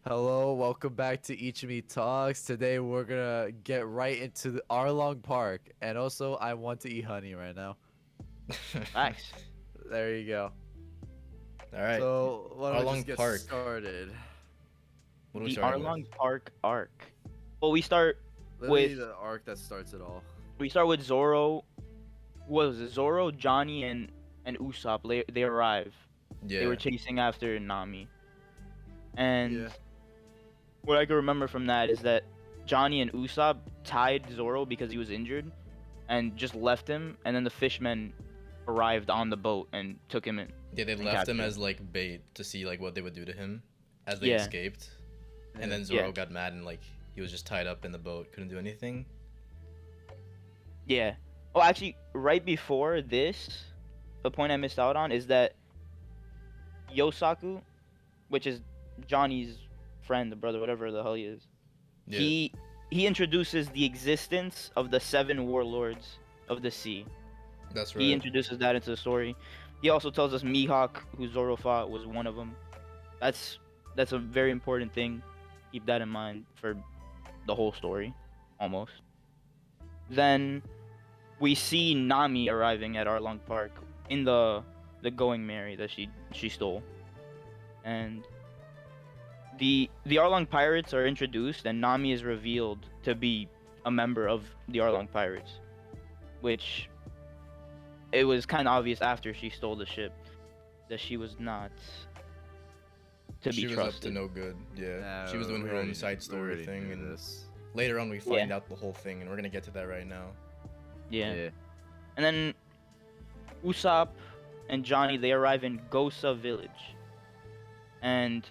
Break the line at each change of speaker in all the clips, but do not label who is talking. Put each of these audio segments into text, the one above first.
Hello, welcome back to Ichimi Talks. Today we're gonna get right into the Arlong Park, and also I want to eat honey right now.
Facts.
There you go.
All right,
So why don't we just
Arlong
get
Park.
started?
What are we
The
starting with?
Arlong Park arc. Well, we start
Literally
with
the arc that starts it all.
Zoro. What was it? Zoro, Johnny, and Usopp. They arrive. They were
Yeah,
chasing after Nami. And
Yeah.
what I can remember from that is that Johnny and Usopp tied Zoro because he was injured, and just left him. And then the fishmen arrived on the boat and took him in.
yeah. They
And
left him
captured
as like bait to see like what they would do to him as they
Yeah.
escaped, and then Zoro got mad and like he was just tied up in the boat, couldn't do anything.
Yeah. Oh, actually, right before this, the point I missed out on is that Yosaku, which is Johnny's friend, the brother, whatever the hell he is,
Yeah,
he introduces the existence of the seven warlords of the sea.
that's right.
He introduces that into the story. He also tells us Mihawk, who Zoro fought, was one of them. That's a very important thing. Keep that in mind for the whole story, almost. Then we see Nami arriving at Arlong Park in the Going Merry that she stole, and the Arlong Pirates are introduced, and Nami is revealed to be a member of the Arlong Pirates, which it was kind of obvious after she stole the ship that she was not to be
She was
trusted.
up to no good. Yeah,
Nah,
she was doing
we
her
already-
own side
we
story
already
thing,
knew
and
this.
later on we find out the whole thing, and we're gonna get to that right now.
Yeah. And then Usopp and Johnny, they arrive in Gosa village. And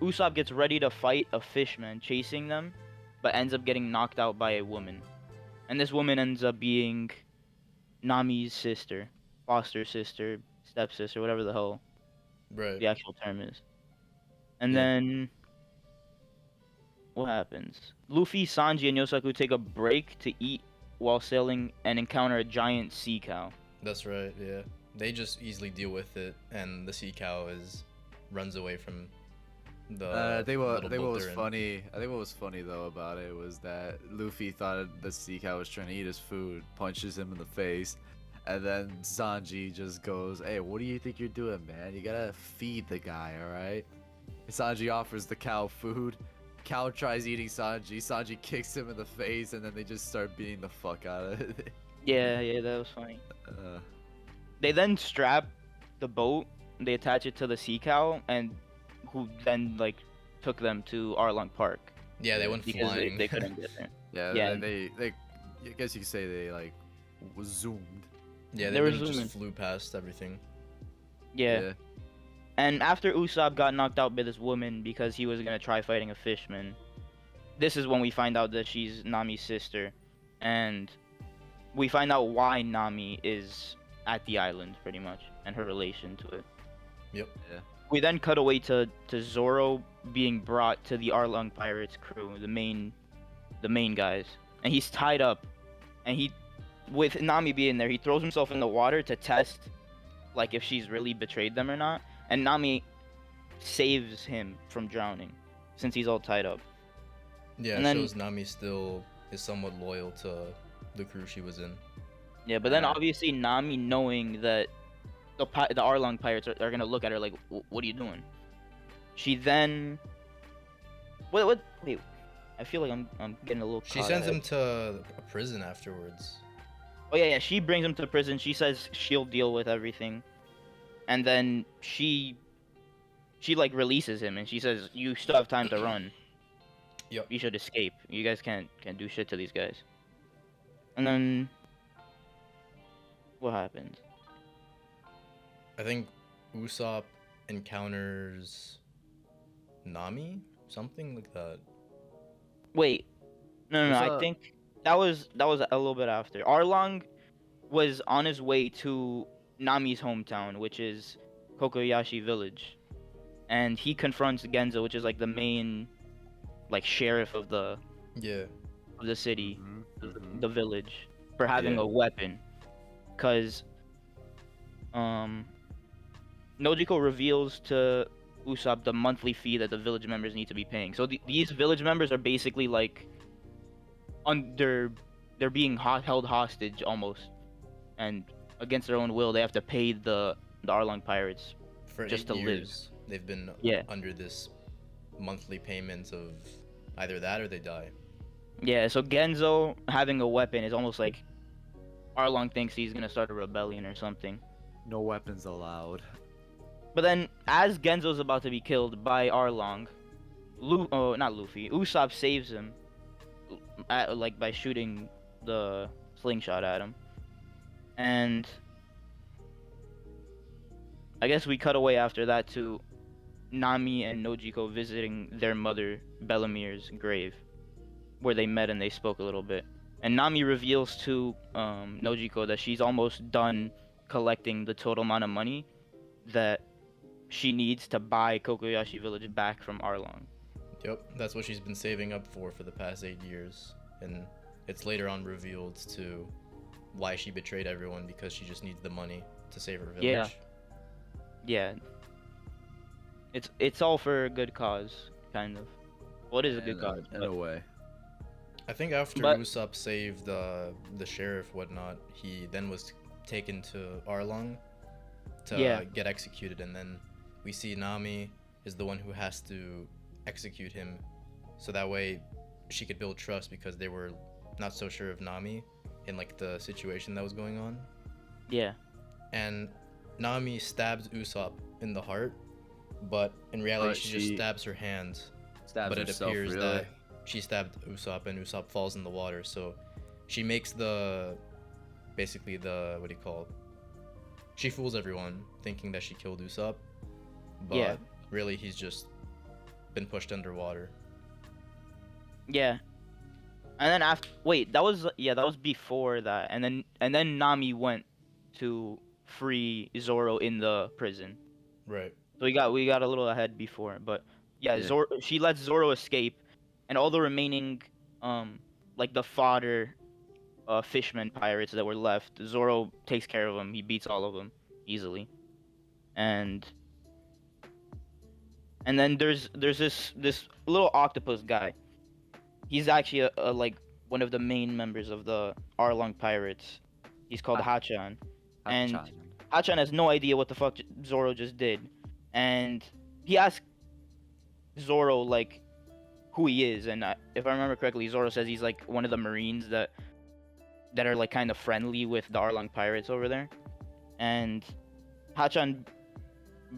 Usopp gets ready to fight a fishman chasing them, but ends up getting knocked out by a woman. And this woman ends up being Nami's sister, foster sister, stepsister, whatever the hell
Right.
the actual term is. And
Yeah.
then what happens? Luffy, Sanji, and Yosaku take a break to eat while sailing and encounter a giant sea cow.
That's right. Yeah, they just easily deal with it, and the sea cow runs away from the.
I think
little boat
what was
they're in.
funny. I think what was funny though about it was that Luffy thought the sea cow was trying to eat his food, punches him in the face, and then Sanji just goes, "Hey, what do you think you're doing, man? You gotta feed the guy, all right?" Sanji offers the cow food. Cow tries eating Sanji. Sanji kicks him in the face, and then they just start beating the fuck out of it.
Yeah, that was funny.
Uh,
They then strap the boat, they attach it to the sea cow, and who then like took them to Arlong Park
Yeah, they went
because
flying.
they couldn't get there.
yeah,
Yeah.
they, I guess you could say they like zoomed.
Yeah,
They
they
were
just
zooming.
flew past everything.
Yeah. And after Usopp got knocked out by this woman because he was gonna try fighting a fishman, this is when we find out that she's Nami's sister, and we find out why Nami is at the island pretty much and her relation to it.
Yep.
We then cut away to Zoro being brought to the Arlong Pirates crew, the main guys, and he's tied up, and he, with Nami being there, he throws himself in the water to test, like if she's really betrayed them or not, and Nami saves him from drowning, since he's all tied up.
Yeah,
And
it
then-
shows Nami still is somewhat loyal to the crew she was in.
Yeah, but then
Yeah.
obviously Nami, knowing that the Arlong Pirates are gonna look at her like, what are you doing? She then, wait, I feel like I'm getting a little.
She
caught
sends
ahead.
him to a prison afterwards.
Oh yeah, she brings him to prison. She says she'll deal with everything, and then she like releases him, and she says you still have time to run.
Yep.
You should escape. You guys can't do shit to these guys. And then what happens?
I think Usopp encounters Nami, something like that.
Wait, no. I
Usopp-
think that was a little bit after. Arlong was on his way to Nami's hometown, which is Kokoyashi village, and he confronts Genzo, which is like the main, like sheriff of the
Yeah.
city,
Mhm.
the village, for having
Yeah.
a weapon, because Nojiko reveals to Usopp the monthly fee that the village members need to be paying. So these village members are basically like under they're being held hostage almost, and against their own will they have to pay the Arlong pirates
For
just
8
to live.
years, they've been
Yeah.
under this monthly payments of either that or they die.
Yeah, so Genzo having a weapon is almost like Arlong thinks he's gonna start a rebellion or something.
No weapons allowed.
But then, as Genzo's about to be killed by Arlong, not Luffy, Usopp saves him, like by shooting the slingshot at him. And I guess we cut away after that to Nami and Nojiko visiting their mother Bellamir's grave, where they met and they spoke a little bit. And Nami reveals to Nojiko that she's almost done collecting the total amount of money that she needs to buy Kokoyashi Village back from Arlong.
Yep, that's what she's been saving up for the past 8 years. And it's later on revealed to why she betrayed everyone, because she just needs the money to save her village.
Yeah. Yeah. It's all for a good cause, kind of. Well, it is a good cause.
In a way.
I think after
But-
Usopp saved the sheriff, whatnot, he then was taken to Arlong to
Yeah.
get executed, and then we see Nami is the one who has to execute him, so that way she could build trust, because they were not so sure of Nami in like the situation that was going on.
Yeah.
And Nami stabs Usopp in the heart, but in reality
But
she just
she
stabs her hand.
Stabs
But it
herself,
appears
really.
that she stabbed Usopp, and Usopp falls in the water. So she makes basically the, what do you call it? She fools everyone thinking that she killed Usopp, but
Yeah.
really he's just been pushed underwater.
Yeah. And then that was before that. And then Nami went to free Zoro in the prison.
Right.
So we got a little ahead before, but yeah,
Yeah.
She lets Zoro escape, and all the remaining like the fodder fishermen pirates that were left, Zoro takes care of them. He beats all of them easily. And then there's this little octopus guy. He's actually a like one of the main members of the Arlong pirates. He's called Hachan. And Hachan has no idea what the fuck Zoro just did, and he asks Zoro like who he is, and if I remember correctly, Zoro says he's like one of the Marines that are like kind of friendly with the Arlong pirates over there, and Hachan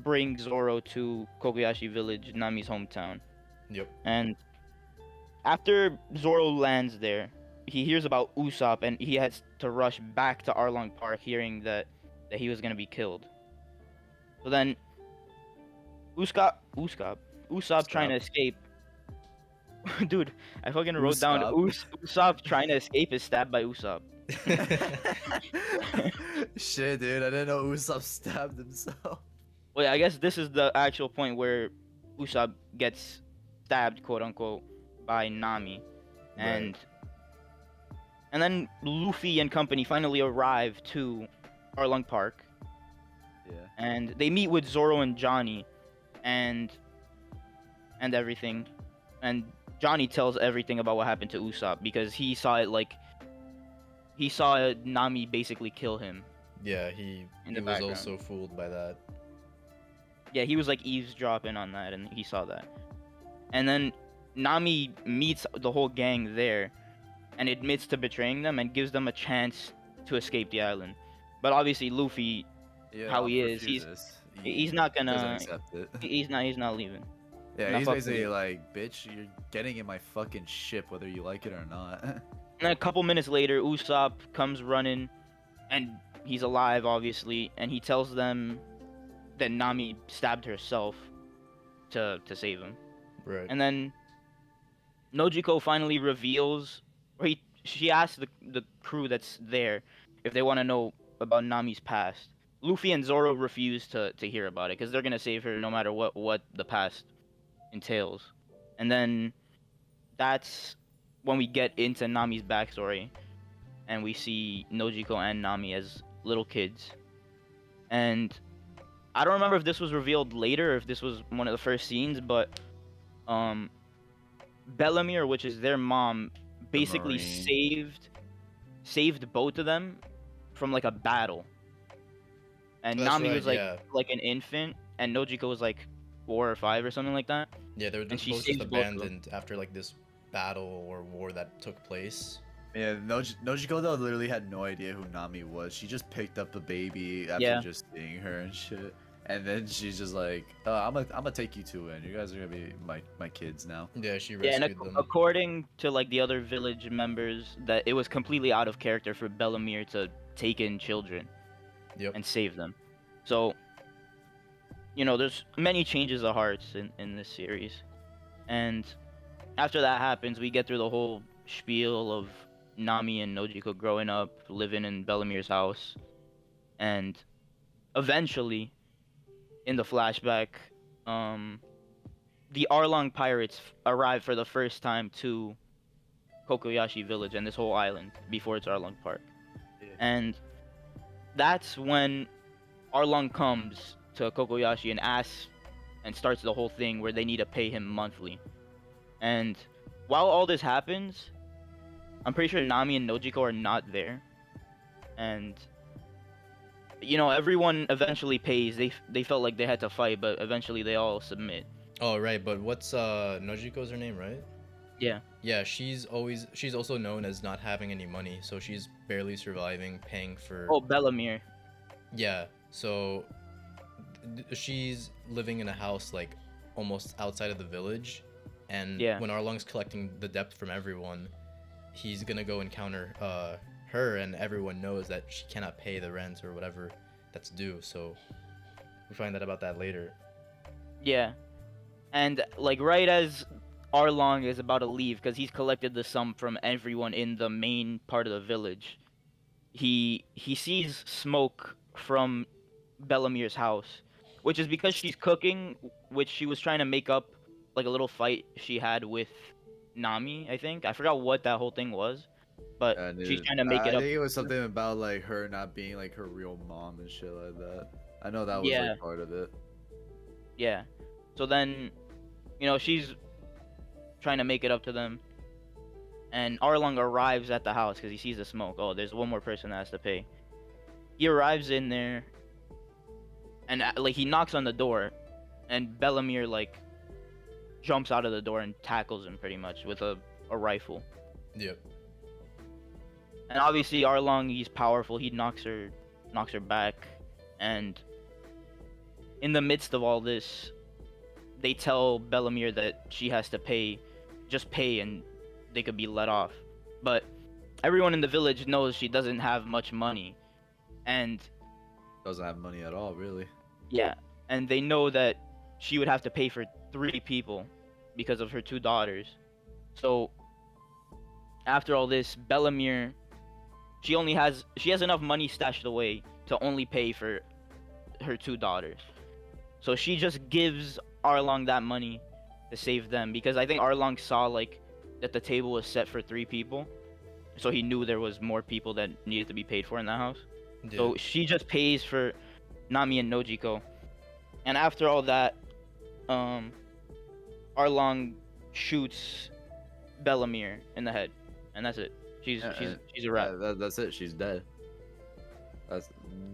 brings Zoro to Kokoyashi Village, Nami's hometown.
Yep.
And after Zoro lands there, he hears about Usopp, and he has to rush back to Arlong Park, hearing that he was gonna be killed. So then, Usopp trying to escape. Dude, I fucking wrote down Usopp trying to escape is stabbed by Usopp.
Shit, dude, I didn't know Usopp stabbed himself.
Well, yeah, I guess this is the actual point where Usopp gets stabbed, quote unquote, by Nami, and then Luffy and company finally arrive to Arlong Park,
Yeah.
and they meet with Zoro and Johnny, and everything, and Johnny tells everything about what happened to Usopp, because he saw Nami basically kill him.
Yeah, he
In the
was
background.
also fooled by that.
Yeah, he was like eavesdropping on that, and he saw that. And then Nami meets the whole gang there, and admits to betraying them, and gives them a chance to escape the island. But obviously, Luffy,
Yeah,
how he is,
refuses.
he's not
doesn't
gonna,
accept it.
he's not leaving.
Yeah,
not
he's
fucking
basically
with
like, bitch, you're getting in my fucking ship whether you like it or not.
And then a couple minutes later, Usopp comes running, and he's alive, obviously, and he tells them that Nami stabbed herself to save him.
Right.
And then Nojiko finally reveals, or she asks the crew that's there if they want to know about Nami's past. Luffy and Zoro refuse to hear about it, because they're gonna save her no matter what the past entails. And then that's when we get into Nami's backstory, and we see Nojiko and Nami as little kids. And I don't remember if this was revealed later or if this was one of the first scenes, but um, Bellamere, which is their mom,
The
basically
Marine.
saved both of them from like a battle. And
That's
Nami
right.
was like
Yeah.
an infant, and Nojiko was like 4 or 5 or something like that.
Yeah, they were
And she
both just
saves both of them.
abandoned after like this battle or war that took place.
Yeah, Nojiko though literally had no idea who Nami was. She just picked up the baby after
Yeah.
just seeing her and shit. And then she's just like, I'm gonna take you two in. You guys are gonna be my kids now.
Yeah, she
Yeah, and
rescued them.
according to like the other village members, that it was completely out of character for Bellamere to take in children
Yep.
and save them. So, you know, there's many changes of hearts in this series. And after that happens, we get through the whole spiel of Nami and Nojiko growing up, living in Bellamere's house. And eventually, in the flashback, the Arlong pirates arrive for the first time to Kokoyashi village and this whole island before it's Arlong Park.
Yeah.
And that's when Arlong comes to Kokoyashi and asks and starts the whole thing where they need to pay him monthly. And while all this happens, I'm pretty sure Nami and Nojiko are not there. And you know, everyone eventually pays. They felt like they had to fight, but eventually they all submit.
Oh right, but what's Nojiko's her name, right?
Yeah.
Yeah, she's also known as not having any money, so she's barely surviving, paying for.
Oh, Bellamere.
Yeah, so she's living in a house like almost outside of the village, and
Yeah.
when Arlong's collecting the debt from everyone, he's gonna go encounter her, and everyone knows that she cannot pay the rent or whatever that's due. So we find out about that later.
Yeah. And like right as Arlong is about to leave, because he's collected the sum from everyone in the main part of the village, he sees smoke from Bellamere's house, which is because she's cooking, which she was trying to make up like a little fight she had with Nami, I think. I forgot what that whole thing was, but she's trying to make it
I
up.
think it was something about like her not being like her real mom and shit like that. I know that was
Yeah.
like part of it.
Yeah. So then, you know, she's trying to make it up to them. And Arlong arrives at the house because he sees the smoke. Oh, there's one more person that has to pay. He arrives in there, and like he knocks on the door, and Bellamere like jumps out of the door and tackles him pretty much with a rifle.
Yep.
And obviously Arlong, he's powerful. He knocks her back, and in the midst of all this, they tell Bellamere that she has to pay, just pay, and they could be let off. But everyone in the village knows she doesn't have much money, and
Doesn't have money at all, really.
yeah, and they know that she would have to pay for 3 people because of her 2 daughters. So after all this, Bellamere, she has enough money stashed away to only pay for her 2 daughters. So she just gives Arlong that money to save them, because I think Arlong saw like that the table was set for 3 people, so he knew there was more people that needed to be paid for in that house.
Yeah.
So she just pays for Nami and Nojiko. And after all that, Arlong shoots Bellamere in the head, and that's it. She's a wrap.
That's it. She's dead. That's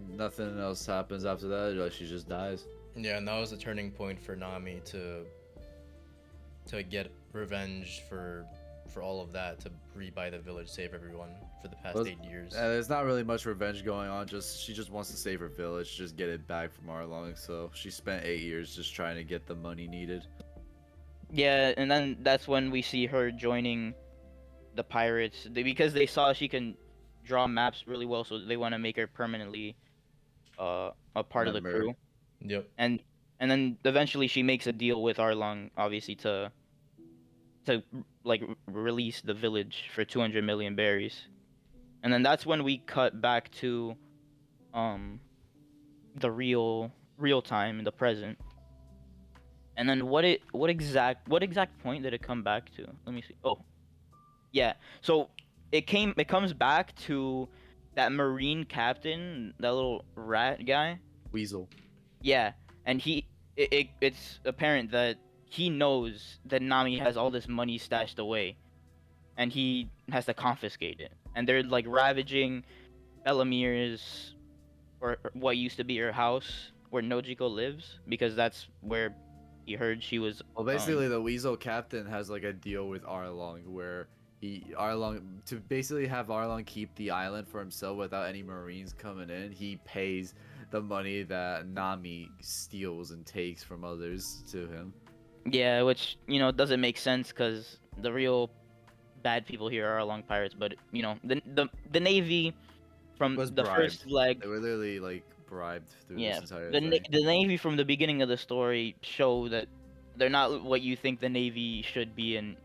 nothing else happens after that. Like she just dies.
Yeah, and that was a turning point for Nami to get revenge for all of that, to rebuy the village, save everyone for the past 8 years.
There's not really much revenge going on. She just wants to save her village, just get it back from Arlong. So she spent 8 years just trying to get the money needed.
Yeah, and then that's when we see her joining the pirates, because they saw she can draw maps really well, so they want to make her permanently a part of the
Member.
crew.
Yep.
And then eventually she makes a deal with Arlong, obviously, to like release the village for 200 million berries. And then that's when we cut back to the real time in the present. And then what exact point did it come back to? Let me see. Oh, yeah. So it comes back to that marine captain, that little rat guy.
Weasel.
Yeah, and it's apparent that he knows that Nami has all this money stashed away, and he has to confiscate it. And they're like ravaging Bellamir's or what used to be her house where Nojiko lives because that's where he heard she was.
Well, basically, the Weasel captain has like a deal with Arlong where Arlong to basically have Arlong keep the island for himself without any Marines coming in. He pays the money that Nami steals and takes from others to him.
Yeah, which doesn't make sense because the real bad people here are along pirates, but the navy from
Was
the first
bribed.
leg.
They were literally like bribed through
Yeah,
this entire
the
thing.
the navy from the beginning of the story show that they're not what you think the navy should be in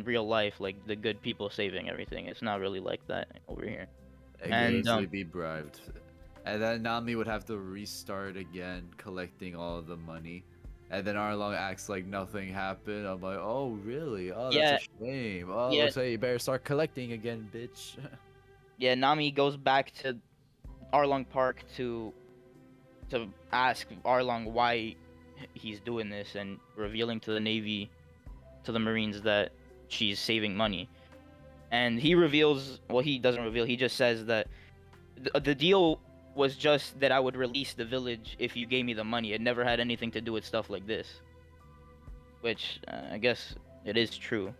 real life, like the good people saving everything. It's not really like that over here.
It
And,
could easily be bribed. And then Nami would have to restart again, collecting all of the money. And then Arlong acts like nothing happened. I'm like, oh, really? Oh,
Yeah,
that's a shame. Oh,
yeah.
looks like you better start collecting again, bitch.
Yeah, Nami goes back to Arlong Park to ask Arlong why he's doing this and revealing to the navy, to the Marines, that she's saving money. And he reveals, well, he doesn't reveal, he just says that the deal was just that I would release the village if you gave me the money. It never had anything to do with stuff like this. Which, I guess it is true.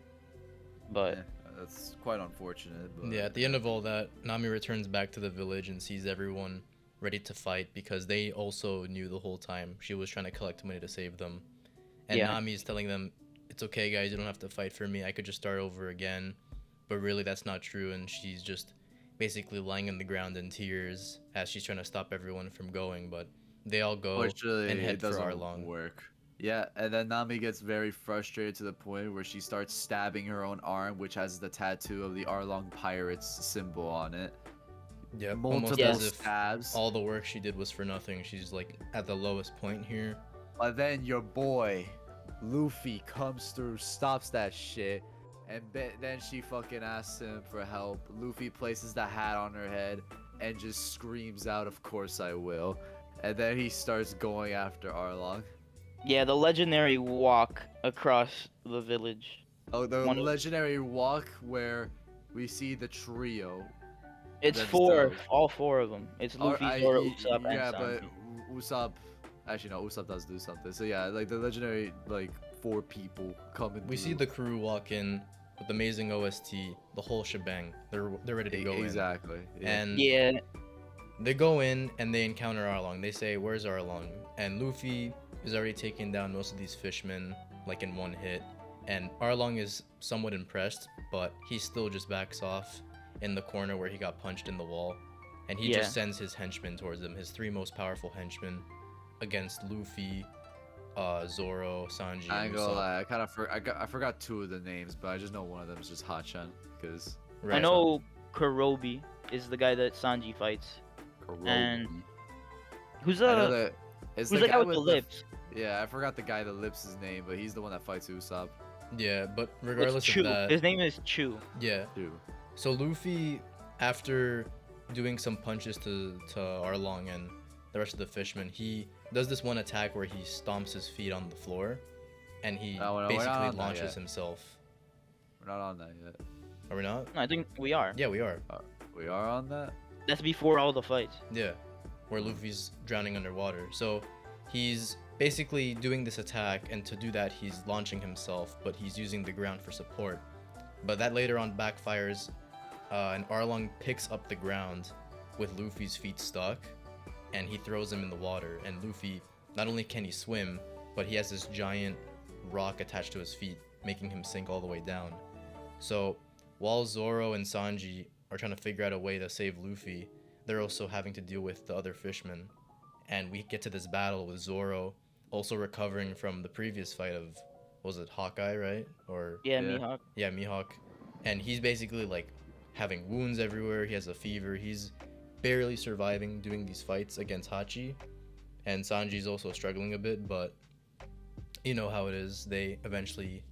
But,
Yeah, that's quite unfortunate. But...
Yeah, at the end of all that, Nami returns back to the village and sees everyone ready to fight because they also knew the whole time she was trying to collect money to save them. And
Yeah.
Nami's telling them, it's okay, guys, you don't have to fight for me. I could just start over again. But really, that's not true, and she's just basically lying on the ground in tears as she's trying to stop everyone from going. But they all go
Unfortunately,
and head
it
for
doesn't
Arlong.
work. Yeah, and then Nami gets very frustrated to the point where she starts stabbing her own arm, which has the tattoo of the Arlong Pirates symbol on it.
Yep,
Multiple
almost as if
stabs.
all the work she did was for nothing. She's like at the lowest point here.
But then your boy, Luffy, comes through, stops that shit, and then she fucking asks him for help. Luffy places the hat on her head and just screams out, "Of course I will." And then he starts going after Arlong.
yeah, the legendary walk across the village.
Oh, the
One of-
legendary walk where we see the trio.
It's
That's
four,
dope.
all four of them. It's
Or
Luffy,
I-
Zoro,
y-
Usopp,
yeah,
and
but
Sanji.
Usopp, actually no, Usopp does do something. So yeah, like the legendary like 4 people coming.
We see
through.
the crew walk in with amazing OST, the whole shebang. They're ready to go in.
Exactly. Yeah.
And
Yeah,
they go in and they encounter Arlong. They say, "Where's Arlong?" And Luffy is already taking down most of these fishmen like in one hit. And Arlong is somewhat impressed, but he still just backs off in the corner where he got punched in the wall. And he
Yeah.
just sends his henchmen towards him, his 3 most powerful henchmen against Luffy, Zoro, Sanji,
I
and
ain't gonna
Usopp.
lie, I forgot 2 of the names, but I just know one of them is just Hachan, because
Right.
I know Kurobi is the guy that Sanji fights. And- Who's
I know
the
that it's
who's the guy with the lips?
Yeah, I forgot the guy that lips his name, but he's the one that fights Usopp
Yeah, but
It's
regardless
Chu.
of that,
His name is Chu.
yeah.
too.
So Luffy, after doing some punches to Arlong and the rest of the fishmen, he does this one attack where he stomps his feet on the floor, and he
No, we're not
basically
on that
launches
yet.
himself.
We're not on that yet.
Are we not?
No, I think we are.
Yeah, we are.
We are on that.
That's before all the fights.
Yeah, where Luffy's drowning underwater. So he's basically doing this attack, and to do that, he's launching himself, but he's using the ground for support. But that later on backfires, and Arlong picks up the ground with Luffy's feet stuck, and he throws him in the water. And Luffy, not only can he swim, but he has this giant rock attached to his feet, making him sink all the way down. So while Zoro and Sanji are trying to figure out a way to save Luffy, they're also having to deal with the other fishmen. And we get to this battle with Zoro also recovering from the previous fight of, what was it, Hawkeye, right? Or
Yeah,
Yeah.
Mihawk.
yeah, Mihawk. And he's basically like having wounds everywhere. He has a fever. He's barely surviving doing these fights against Hachi. And Sanji's also struggling a bit, but you know how it is. They eventually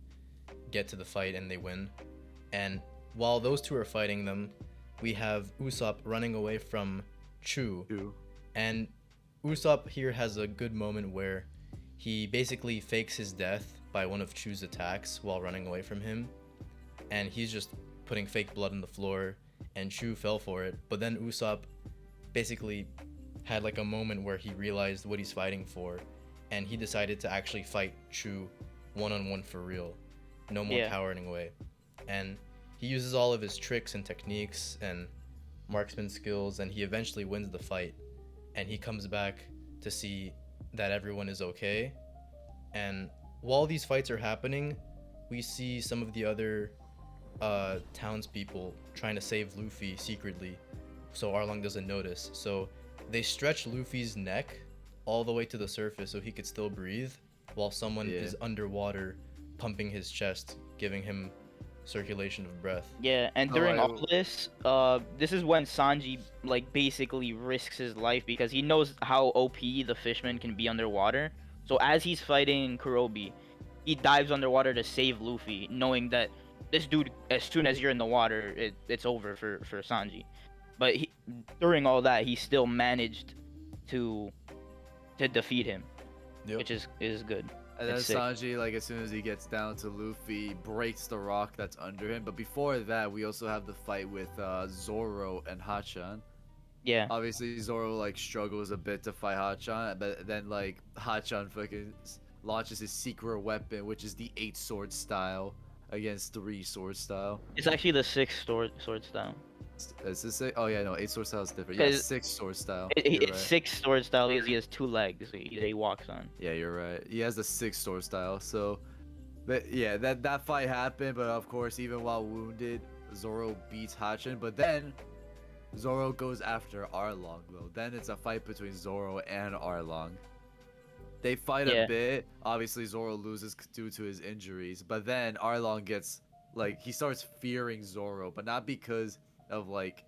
get to the fight and they win. And while those two are fighting them, we have Usopp running away from Chu.
Two.
And Usopp here has a good moment where he basically fakes his death by one of Chu's attacks while running away from him, and he's just putting fake blood on the floor, and Chu fell for it. But then Usopp basically had like a moment where he realized what he's fighting for, and he decided to actually fight Chu one-on-one for real. No more cowering away. And he uses all of his tricks and techniques and marksman skills, and he eventually wins the fight. And he comes back to see that everyone is okay. And while these fights are happening, we see some of the other townspeople trying to save Luffy secretly, so Arlong doesn't notice. So they stretch Luffy's neck all the way to the surface so he could still breathe, while someone is underwater pumping his chest, giving him circulation of breath.
Yeah, and during all this, this is when Sanji like basically risks his life because he knows how OP the fishman can be underwater. So as he's fighting Kurobi, he dives underwater to save Luffy, knowing that this dude, as soon as you're in the water, it's over for Sanji. But during all that, he still managed to defeat him, which is good.
And then Sanji, like as soon as he gets down to Luffy, breaks the rock that's under him. But before that, we also have the fight with Zoro and Hachan.
Yeah.
Obviously, Zoro like struggles a bit to fight Hachan, but then like Hachan fucking launches his secret weapon, which is the 8 sword style against 3 sword style.
It's actually the 6 sword style.
Is this it? Oh yeah, no, 8 sword style is different. Yeah, 6 sword style.
It's
right.
6 sword style because he has 2 legs that he walks on.
Yeah, you're right. He has the 6 sword style. So, but yeah, that fight happened. But of course, even while wounded, Zoro beats Hachan. But then Zoro goes after Arlong though. Then it's a fight between Zoro and Arlong. They fight a bit. Obviously, Zoro loses due to his injuries. But then Arlong gets like he starts fearing Zoro, but not because of like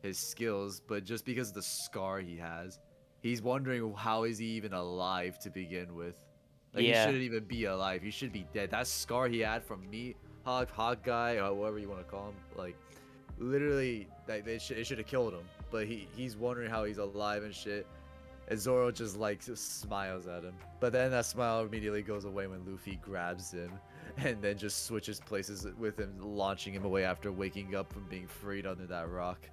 his skills, but just because of the scar he has. He's wondering how is he even alive to begin with. Like he shouldn't even be alive. He should be dead. That scar he had from me, Hog guy, or whatever you want to call him, like literally, like it should have killed him. But he's wondering how he's alive and shit. And Zoro just like smiles at him. But then that smile immediately goes away when Luffy grabs him and then just switches places with him, launching him away after waking up from being freed under that rock.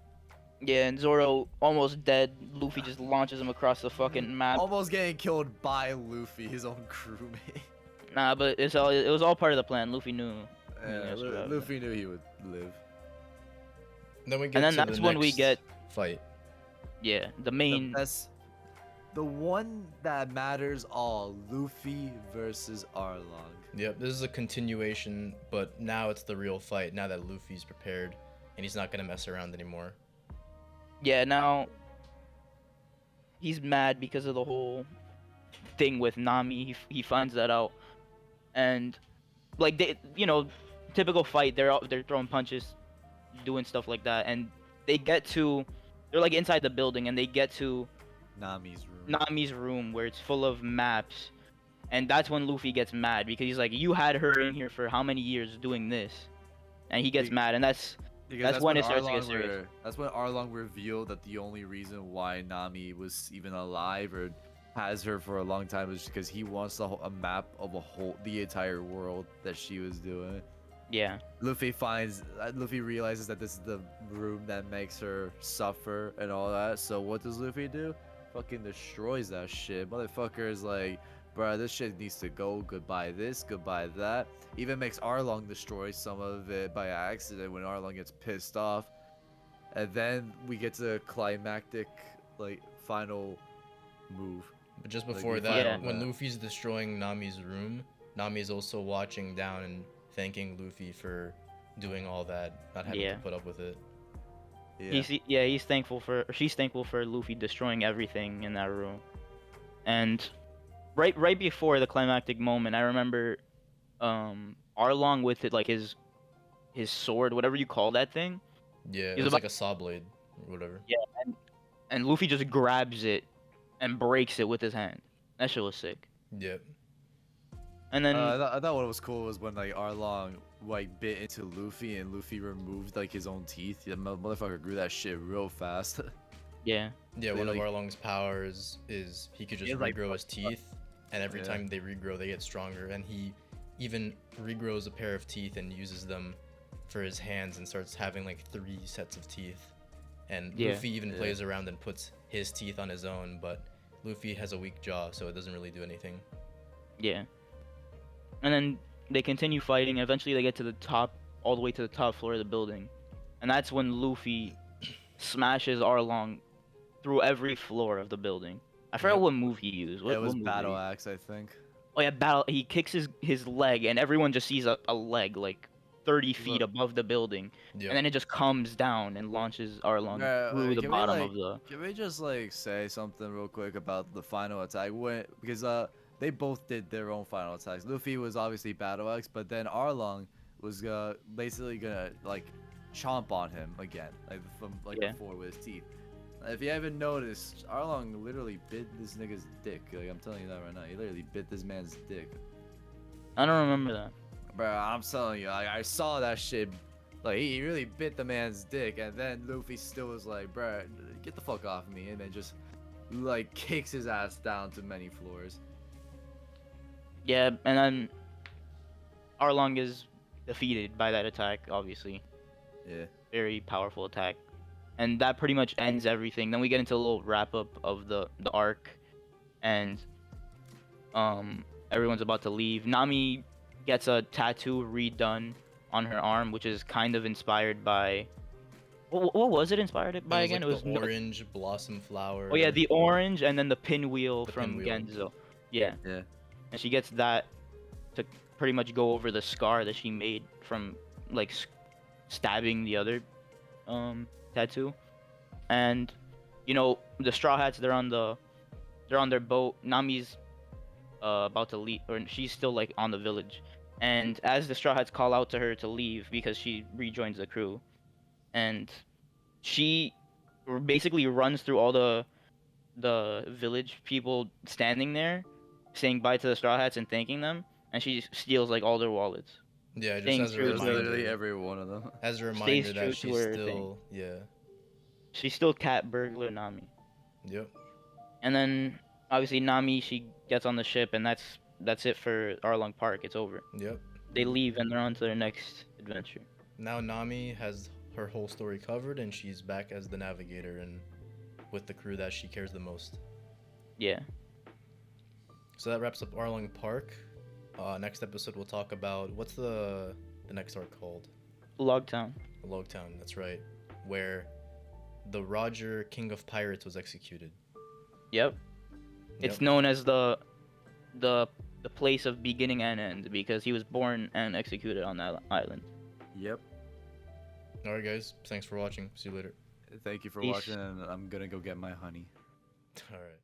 Yeah, and Zoro almost dead. Luffy just launches him across the fucking map.
Almost getting killed by Luffy, his own crewmate.
Nah, but it was all part of the plan. Luffy knew.
Luffy knew he would live.
Then we get
and then
to
that's
the
when we
next
get
fight.
Yeah, the main.
The one that matters all, Luffy versus Arlong.
Yep, this is a continuation, but now it's the real fight, now that Luffy's prepared, and he's not gonna mess around anymore.
Yeah, now he's mad because of the whole thing with Nami. He finds that out, and like they, typical fight. They're throwing punches, doing stuff like that, and they're like inside the building, and they get to Nami's room where it's full of maps, and that's when Luffy gets mad because he's like, you had her in here for how many years doing this, and he gets mad, and that's when it starts to get serious.
That's when Arlong revealed that the only reason why Nami was even alive or has her for a long time is because he wants a map of the entire world that she was doing.
Yeah.
Luffy realizes that this is the room that makes her suffer and all that. So what does Luffy do? Fucking destroys that shit. Motherfucker is like, bruh, this shit needs to go. Goodbye this, goodbye that. Even makes Arlong destroy some of it by accident when Arlong gets pissed off. And then we get to the climactic, like, final move.
But just before that, when Luffy's destroying Nami's room, Nami's also watching down and thanking Luffy for doing all that, not having to put up with it.
Yeah. She's thankful for Luffy destroying everything in that room. And right before the climactic moment, I remember Arlong with it, like his sword, whatever you call that thing.
Yeah, it's like a saw blade or whatever.
Yeah, and Luffy just grabs it and breaks it with his hand. That shit was sick.
Yep.
And then
I thought what was cool was when like Arlong like bit into Luffy and Luffy removed like his own teeth. The motherfucker grew that shit real fast.
Yeah.
Yeah,
They,
one of
like-
Arlong's powers is he could just
has, like,
regrow his teeth, and every
Yeah.
time they regrow, they get stronger. And he even regrows a pair of teeth and uses them for his hands and starts having like 3 sets of teeth. And
Yeah.
Luffy even
Yeah.
plays around and puts his teeth on his own, but Luffy has a weak jaw, so it doesn't really do anything.
Yeah. And then they continue fighting. And eventually, they get to the top, all the way to the top floor of the building, and that's when Luffy smashes Arlong through every floor of the building. I forgot
Yep.
what move he used. What,
it was
what move did
Battle
he-
Axe, I think.
Oh yeah, battle. He kicks his leg, and everyone just sees a leg like 30 feet
Look.
above the building,
Yeah.
and then it just comes down and launches Arlong through the
Can we,
bottom
like,
of the.
Can we just like say something real quick about the final attack? Because they both did their own final attacks. Luffy was obviously Battle Axe, but then Arlong was basically gonna like chomp on him again, like from like
Yeah.
before with his teeth. If you haven't noticed, Arlong literally bit this nigga's dick. Like I'm telling you that right now, he literally bit this man's dick.
I don't remember that.
Bro, I'm telling you, like, I saw that shit. Like he really bit the man's dick, and then Luffy still was like, "Bro, get the fuck off me," and then just like kicks his ass down to many floors.
Yeah, and then Arlong is defeated by that attack. Obviously,
Yeah.
very powerful attack, and that pretty much ends everything. Then we get into a little wrap up of the arc, and everyone's about to leave. Nami gets a tattoo redone on her arm, which is kind of inspired by. What was it inspired by again?
Like
It was
the orange blossom flower.
Oh yeah, the orange and then the pinwheel
The
from
pinwheel.
Genzo. Yeah.
Yeah.
And she gets that to pretty much go over the scar that she made from like stabbing the other tattoo. And you know, the Straw Hats, they're on their boat. Nami's about to leave, or she's still like on the village. And as the Straw Hats call out to her to leave because she rejoins the crew, and she basically runs through all the village people standing there, saying bye to the Straw Hats and thanking them, and she steals like all their wallets.
Yeah, just
Staying
as a
true to
There's
her-
literally
reminder.
every one of them.
As a
Stays
reminder
true
that
to
she's
her
still, yeah,
She's still cat burglar Nami.
yep.
And then obviously Nami, she gets on the ship, and that's it for Arlong Park. It's over.
Yep.
They leave and they're on to their next adventure.
Now Nami has her whole story covered, and she's back as the navigator and with the crew that she cares the most.
Yeah.
So that wraps up Arlong Park. Next episode we'll talk about what's the next arc called?
Logtown.
Logtown. That's right, where the Roger, King of Pirates, was executed.
Yep. It's
Yep.
known as the place of beginning and end because he was born and executed on that island.
Yep.
All right, guys. Thanks for watching. See you later.
Thank you for
Peace.
watching, and I'm gonna go get my honey.
All right.